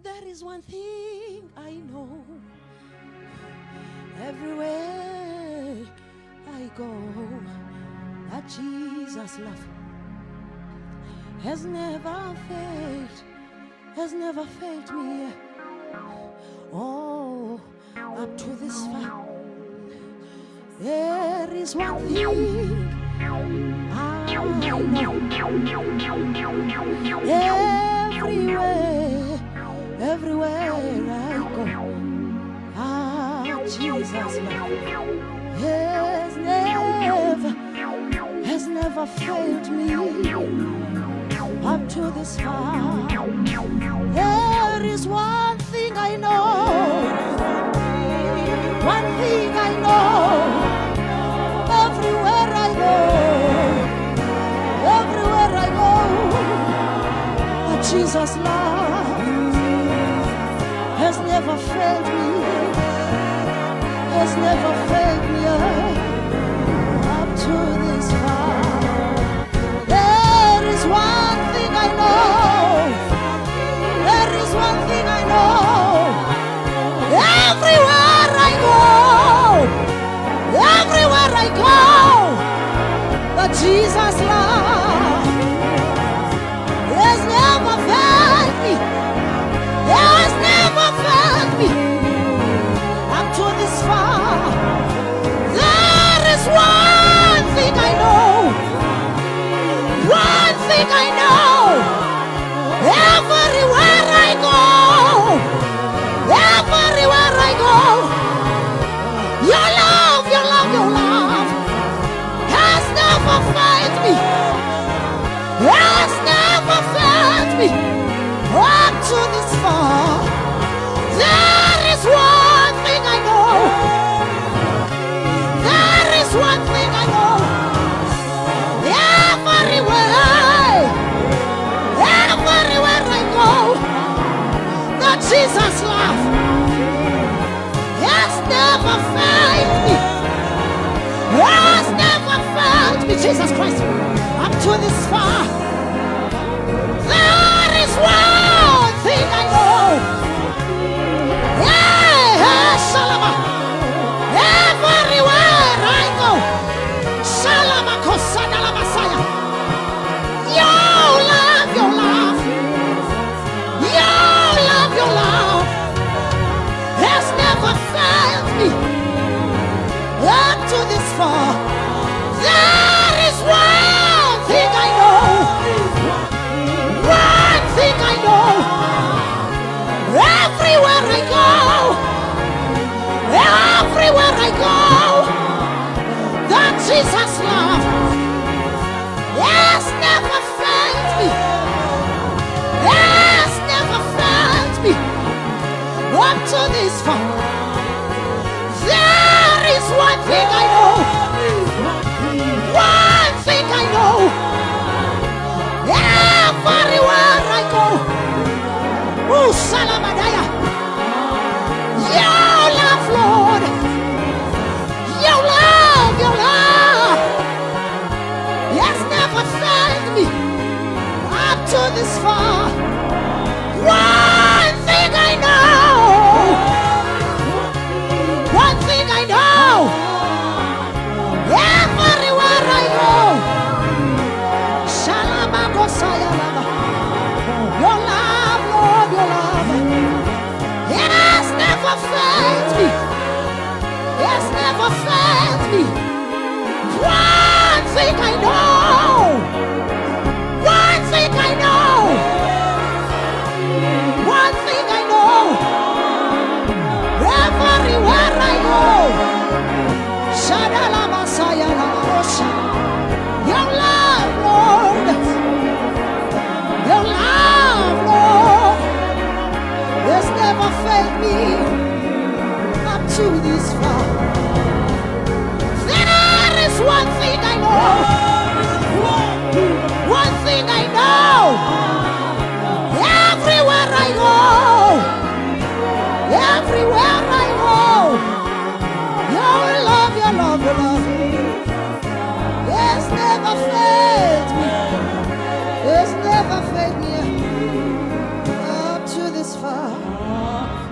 There is one thing I know. Everywhere I go, that Jesus' love has never failed me. Oh, up to this far, there is one thing I know. Everywhere I go, Jesus' love has never failed me. Up to this far, there is one thing I know. One thing I know. Everywhere I go, Jesus' love has never failed me. Has never failed me up to this far. There is one thing I know. There is one thing I know. Everywhere I go, but Jesus' love has never failed me. Has never failed me. To this far, there is one thing I know. One thing I know. Everywhere I go, your love has never failed me. Has never failed me. Up to this far, there is one thing I know. There is one thing I know. Everywhere I go, the Jesus love has never failed me. Has never failed me. Jesus Christ, up to this far, there is one thing I know. Salama. Everywhere I go, Salama Kosana la Messiah. Your love has never failed me. Up to this far, there is one thing I know. One thing I know. Everywhere I go, that Jesus' love has never failed me. Has never failed me. Up to this far, there is one thing I know. One thing I know. Everywhere I go, oh Salamadaya, your love, Lord. Your love has never failed me. Up to this far, one thing I know. One thing I know. Everywhere I go, Shalama Sayalama. Your love, Lord, your love has never failed me. Has never failed me. One thing I know. One thing I know. One thing I know. Everywhere I go, Shadala Masaya Lamosha. Your love, Lord. Your love, Lord, has never failed me. Up to this far, there is one thing I know. One thing I know. Everywhere I go, your love, this far.